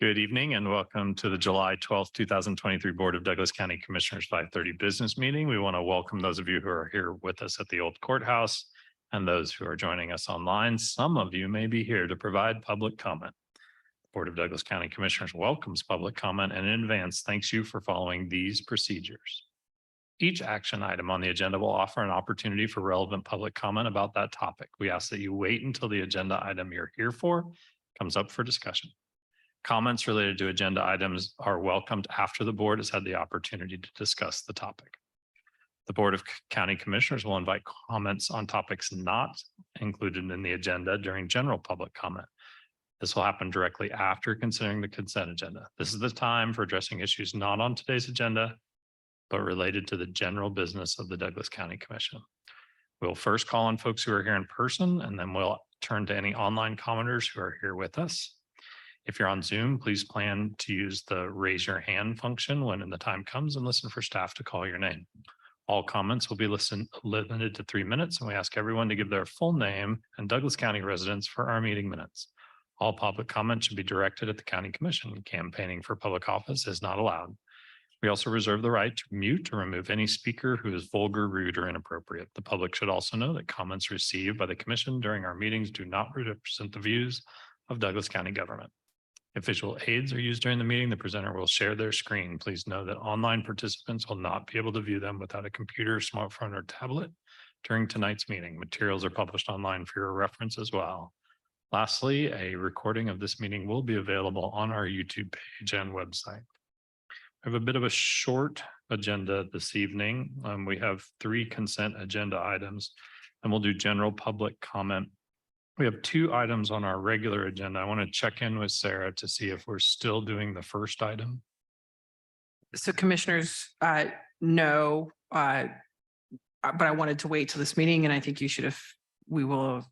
Good evening and welcome to the July 12th, 2023 Board of Douglas County Commissioners 5:30 business meeting. We want to welcome those of you who are here with us at the old courthouse and those who are joining us online. Some of you may be here to provide public comment. The Board of Douglas County Commissioners welcomes public comment and in advance thanks you for following these procedures. Each action item on the agenda will offer an opportunity for relevant public comment about that topic. We ask that you wait until the agenda item you're here for comes up for discussion. Comments related to agenda items are welcomed after the board has had the opportunity to discuss the topic. The Board of County Commissioners will invite comments on topics not included in the agenda during general public comment. This will happen directly after considering the consent agenda. This is the time for addressing issues not on today's agenda, but related to the general business of the Douglas County Commission. We'll first call on folks who are here in person, and then we'll turn to any online commenters who are here with us. If you're on Zoom, please plan to use the raise your hand function when the time comes and listen for staff to call your name. All comments will be limited to 3 minutes, and we ask everyone to give their full name and Douglas County residence for our meeting minutes. All public comments should be directed at the County Commission. Campaigning for public office is not allowed. We also reserve the right to mute or remove any speaker who is vulgar, rude, or inappropriate. The public should also know that comments received by the Commission during our meetings do not represent the views of Douglas County government. If visual aids are used during the meeting, the presenter will share their screen. Please know that online participants will not be able to view them without a computer, smartphone, or tablet during tonight's meeting. Materials are published online for your reference as well. Lastly, a recording of this meeting will be available on our YouTube page and website. We have a bit of a short agenda this evening. We have 3 consent agenda items, and we'll do general public comment. We have 2 items on our regular agenda. I want to check in with Sarah to see if we're still doing the first item. So commissioners, no, but I wanted to wait till this meeting, and I think you should have, we're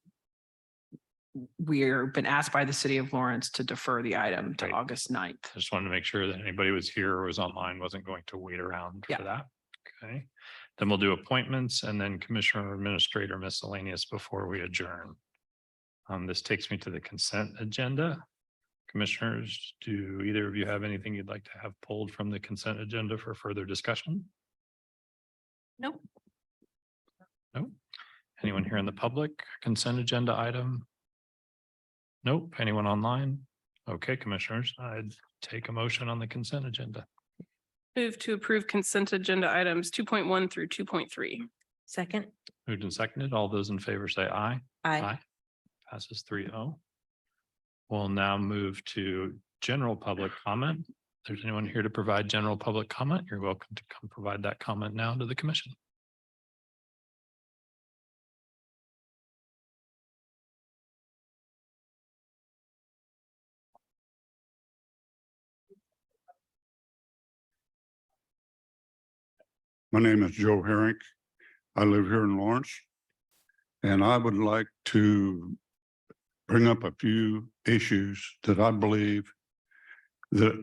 been asked by the city of Lawrence to defer the item to Right. August 9th. I just wanted to make sure that anybody was here or was online wasn't going to wait around for that. Okay. Then we'll do appointments and then Commissioner Administrator Miscellaneous before we adjourn. This takes me to the consent agenda. Commissioners, do either of you have anything you'd like to have pulled from the consent agenda for further discussion? Nope. No. Anyone here in the public? Consent agenda item? Nope. Anyone online? Okay, commissioners, I'd take a motion on the consent agenda. Move to approve consent agenda items 2.1 through 2.3. Second. Moved and seconded. All those in favor say aye. Aye. Passes 3-0. We'll now move to general public comment. If there's anyone here to provide general public comment, you're welcome to come provide that comment now to the commission. My name is Joe Herrick. I live here in Lawrence. And I would like to bring up a few issues that I believe that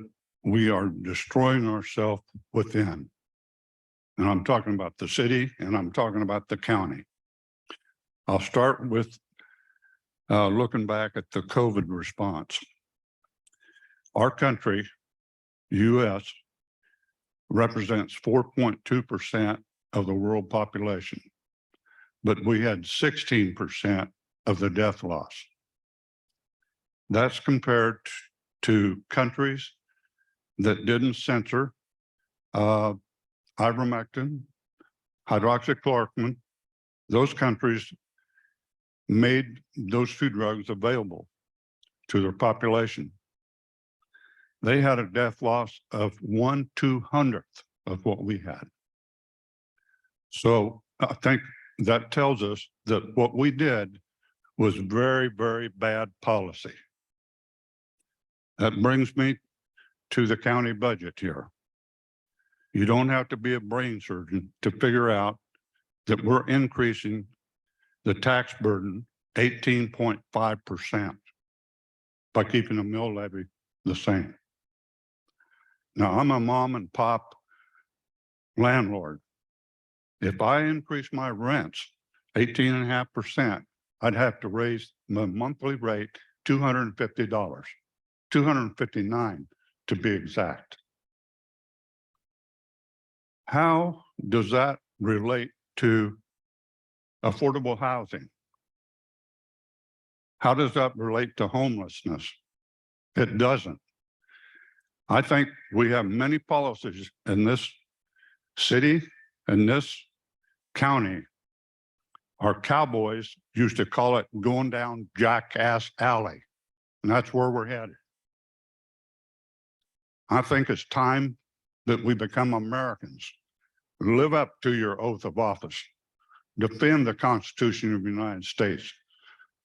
we are destroying ourselves within. And I'm talking about the city and I'm talking about the county. I'll start with looking back at the COVID response. Our country, US, represents 4.2% of the world population, but we had 16% of the death loss. That's compared to countries that didn't censor ivermectin, hydroxychloroquine. Those countries made those 2 drugs available to their population. They had a death loss of 1/200th of what we had. So I think that tells us that what we did was very, very bad policy. That brings me to the county budget here. You don't have to be a brain surgeon to figure out that we're increasing the tax burden 18.5% by keeping the mill levy the same. Now, I'm a mom and pop landlord. If I increase my rents 18.5%, I'd have to raise the monthly rate $250, $259 to be exact. How does that relate to affordable housing? How does that relate to homelessness? It doesn't. I think we have many policies in this city and this county. Our cowboys used to call it going down Jackass Alley, and that's where we're headed. I think it's time that we become Americans. Live up to your oath of office. Defend the Constitution of the United States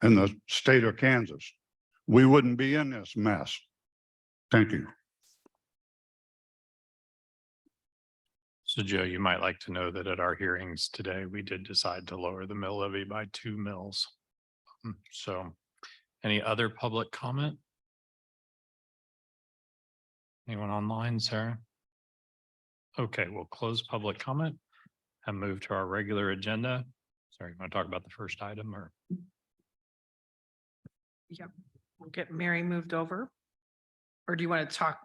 and the state of Kansas. We wouldn't be in this mess. Thank you. So Joe, you might like to know that at our hearings today, we did decide to lower the mill levy by 2 mills. So any other public comment? Anyone online, Sarah? Okay, we'll close public comment and move to our regular agenda. Sorry, you want to talk about the first item or? Yep, we'll get Mary moved over. Or do you want to talk?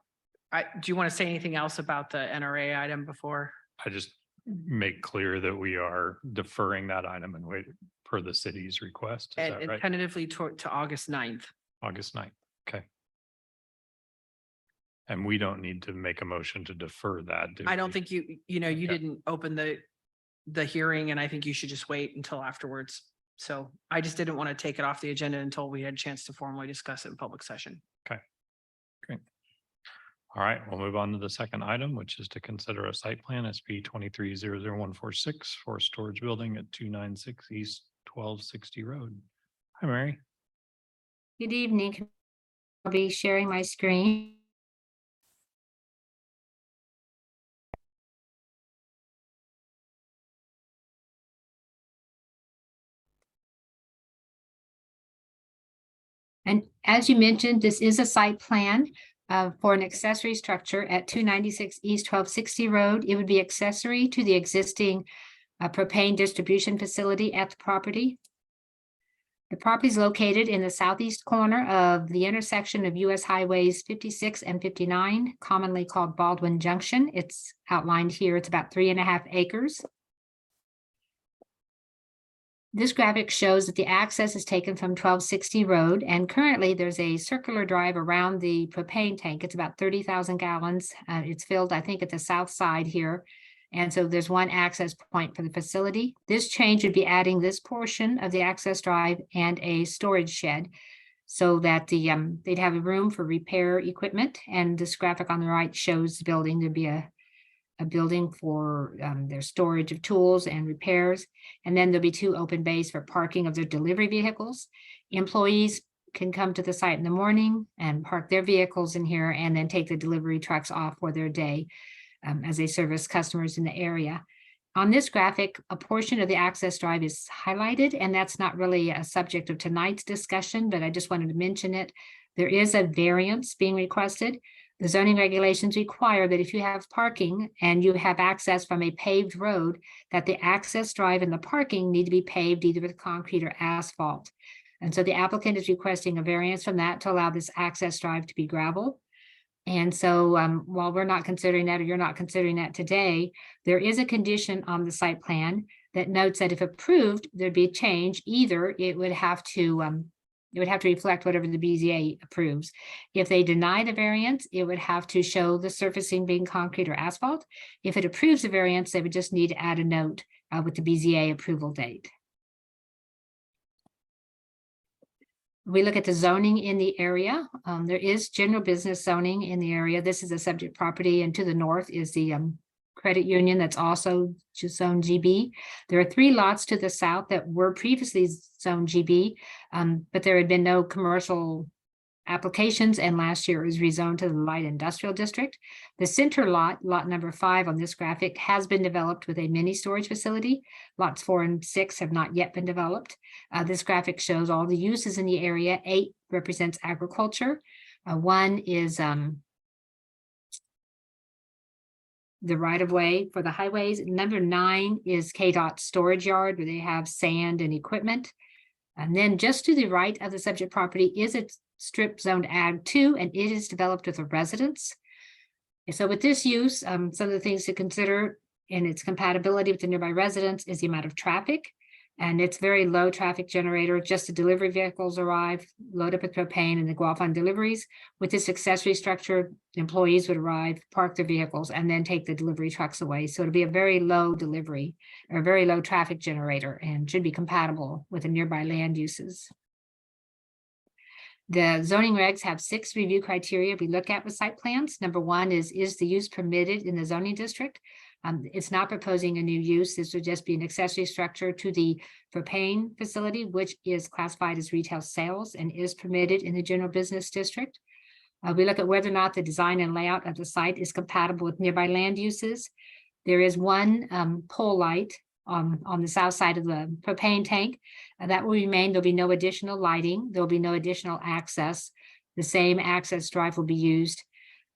Do you want to say anything else about the NRA item before? I just make clear that we are deferring that item and wait for the city's request. Is that And right? tentatively to August 9th. August 9th. Okay. And we don't need to make a motion to defer that. do I don't we? think you Okay. didn't open the hearing, and I think you should just wait until afterwards. So I just didn't want to take it off the agenda until we had a chance to formally discuss it in public session. All right, we'll move on to the second item, which is to consider a site plan SP 23-00146 for a storage building at 296 East 1260 Road. Hi, Mary. Good evening. I'll be sharing my screen. And as you mentioned, this is a site plan for an accessory structure at 296 East 1260 Road. It would be accessory to the existing propane distribution facility at the property. The property is located in the southeast corner of the intersection of US Highways 56 and 59, commonly called Baldwin Junction. It's outlined here. It's about 3.5 acres. This graphic shows that the access is taken from 1260 Road, and currently there's a circular drive around the propane tank. It's about 30,000 gallons. It's filled, I think, at the south side here. And so there's one access point for the facility. This change would be adding this portion of the access drive and a storage shed so that they'd have a room for repair equipment. And this graphic on the right shows the building to be a building for their storage of tools and repairs. And then there'll be 2 open bays for parking of their delivery vehicles. Employees can come to the site in the morning and park their vehicles in here and then take the delivery trucks off for their day as they service customers in the area. On this graphic, a portion of the access drive is highlighted, and that's not really a subject of tonight's discussion, but I just wanted to mention it. There is a variance being requested. The zoning regulations require that if you have parking and you have access from a paved road, that the access drive and the parking need to be paved either with concrete or asphalt. And so the applicant is requesting a variance from that to allow this access drive to be gravel. And so while we're not considering that, or you're not considering that today, there is a condition on the site plan that notes that if approved, there'd be a change. Either it would have to reflect whatever the BZA approves. If they deny the variance, it would have to show the surfacing being concrete or asphalt. If it approves the variance, they would just need to add a note with the BZA approval date. We look at the zoning in the area. There is general business zoning in the area. This is a subject property, and to the north is the credit union that's also zone GB. There are 3 lots to the south that were previously zone GB, but there had been no commercial applications, and last year it was rezoned to the light industrial district. The center lot, lot number 5 on this graphic, has been developed with a mini storage facility. Lots 4 and 6 have not yet been developed. This graphic shows all the uses in the area. 8 represents agriculture. 1 is the right-of-way for the highways. Number 9 is KDOT storage yard, where they have sand and equipment. And then just to the right of the subject property is a strip zoned Ag 2, and it is developed with a residence. And so with this use, some of the things to consider in its compatibility with the nearby residents is the amount of traffic. And it's very low traffic generator, just the delivery vehicles arrive, load up with propane and they go off on deliveries. With this accessory structure, employees would arrive, park their vehicles, and then take the delivery trucks away. So it'll be a very low delivery or very low traffic generator and should be compatible with the nearby land uses. The zoning regs have 6 review criteria we look at with site plans. Number 1 is the use permitted in the zoning district? It's not proposing a new use. This would just be an accessory structure to the propane facility, which is classified as retail sales and is permitted in the general business district. We look at whether or not the design and layout of the site is compatible with nearby land uses. There is one pole light on the south side of the propane tank. That will remain. There'll be no additional lighting. There'll be no additional access. The same access drive will be used.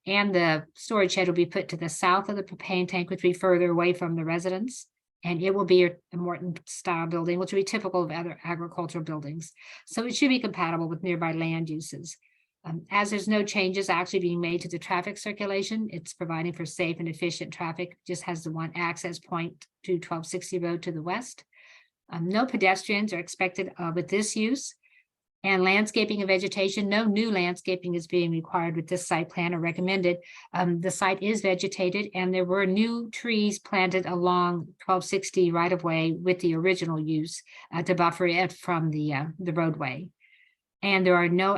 And the storage shed will be put to the south of the propane tank, which will be further away from the residence. And it will be a Morton style building, which will be typical of other agricultural buildings. So it should be compatible with nearby land uses. As there's no changes actually being made to the traffic circulation, it's providing for safe and efficient traffic, just has the one access point to 1260 Road to the west. No pedestrians are expected with this use. And landscaping and vegetation, no new landscaping is being required with this site plan or recommended. The site is vegetated and there were new trees planted along 1260 right of way with the original use to buffer it from the roadway. And there are no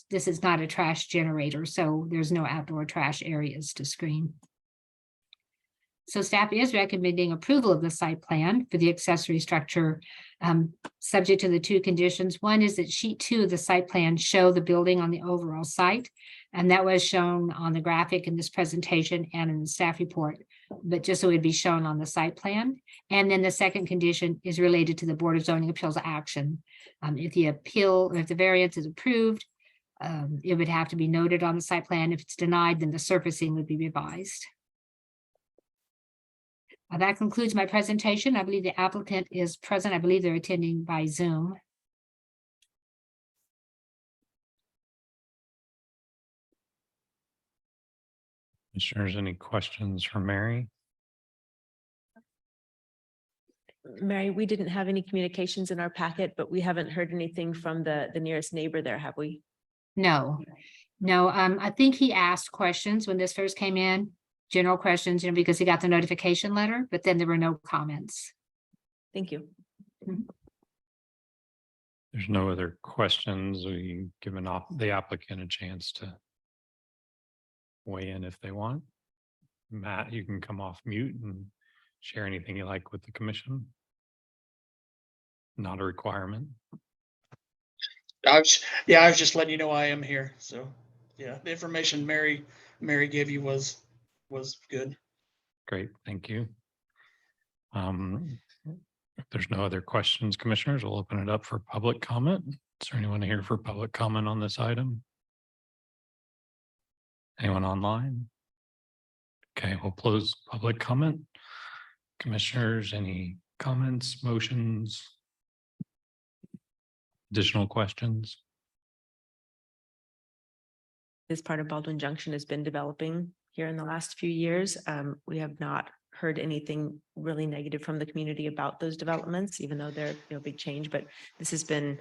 this is not a trash generator, so there's no outdoor trash areas to screen. So staff is recommending approval of the site plan for the accessory structure, subject to the 2 conditions. One is that sheet 2 of the site plan show the building on the overall site. And that was shown on the graphic in this presentation and in the staff report, but just so it'd be shown on the site plan. And then the second condition is related to the Board of Zoning Appeals action. If the appeal, or if the variance is approved, it would have to be noted on the site plan. If it's denied, then the surfacing would be revised. That concludes my presentation. I believe the applicant is present. I believe they're attending by Zoom. Commissioners, any questions for Mary? Mary, we didn't have any communications in our packet, but we haven't heard anything from the nearest neighbor there, have we? No. I think he asked questions when this first came in. General questions, because he got the notification letter, but then there were no comments. Thank you. There's no other questions. We given the applicant a chance to weigh in if they want. Matt, you can come off mute and share anything you like with the commission. Not a requirement. I was just letting you know I am here. So yeah, the information Mary gave you was good. Great, thank you. If there's no other questions, commissioners, we'll open it up for public comment. Is there anyone here for public comment on this item? Anyone online? Okay, we'll close public comment. Commissioners, any comments, motions? Additional questions? This part of Baldwin Junction has been developing here in the last few years. We have not heard anything really negative from the community about those developments, even though they're big change, but this has been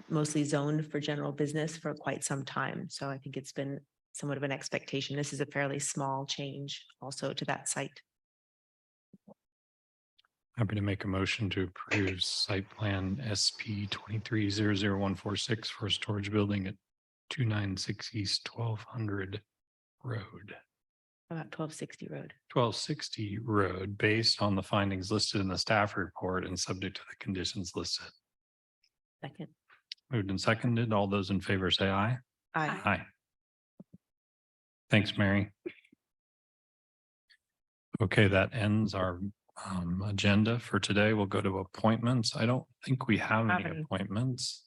mostly zoned for general business for quite some time. So I think it's been somewhat of an expectation. This is a fairly small change also to that site. Happy to make a motion to approve site plan SP 23-00146 for a storage building at 296 East 1200 Road. About 1260 Road. 1260 Road, based on the findings listed in the staff report and subject to the conditions listed. Second. Moved and seconded. All those in favor say aye. Aye. Aye. Thanks, Mary. Okay, that ends our agenda for today. We'll go to appointments. I don't think we have any appointments.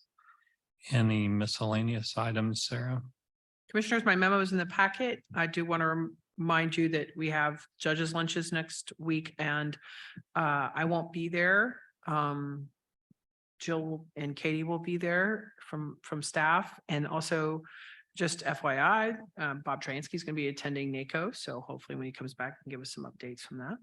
Any miscellaneous items, Sarah? Commissioners, my memo is in the packet. I do want to remind you that we have judges lunches next week and I won't be there. Jill and Katie will be there from staff, and also just FYI, Bob Transky is going to be attending NACO, so hopefully when he comes back, he can give us some updates from that.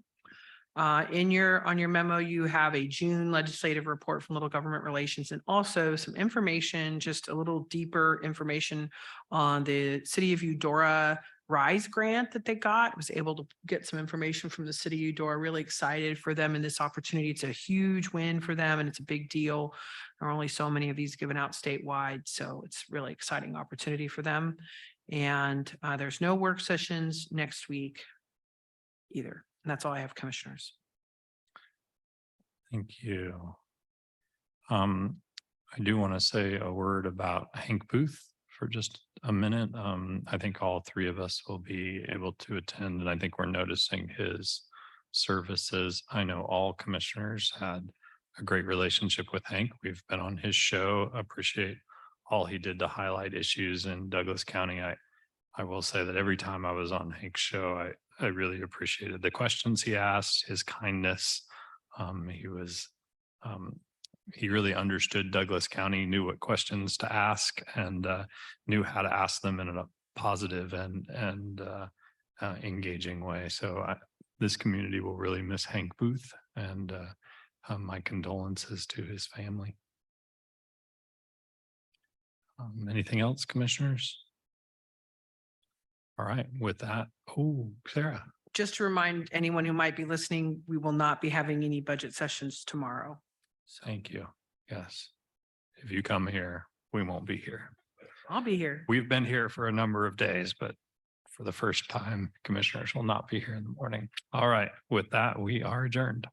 On your memo, you have a June legislative report from Little Government Relations, and also some information, just a little deeper information on the City of Eudora RISE grant that they got. Was able to get some information from the City of Eudora. Really excited for them in this opportunity. It's a huge win for them and it's a big deal. There are only so many of these given out statewide, so it's really exciting opportunity for them. And there's no work sessions next week either. And that's all I have, commissioners. Thank you. I do want to say a word about Hank Booth for just a minute. I think all three of us will be able to attend, and I think we're noticing his services. I know all commissioners had a great relationship with Hank. We've been on his show, appreciate all he did to highlight issues in Douglas County. I will say that every time I was on Hank's show, I really appreciated the questions he asked, his kindness. He really understood Douglas County, knew what questions to ask, and knew how to ask them in a positive and engaging way. So this community will really miss Hank Booth, and my condolences to his family. Anything else, commissioners? All right, with that, Sarah. Just to remind anyone who might be listening, we will not be having any budget sessions tomorrow. Thank you. Yes. If you come here, we won't be here. I'll be here. We've been here for a number of days, but for the first time, commissioners will not be here in the morning. All right, with that, we are adjourned.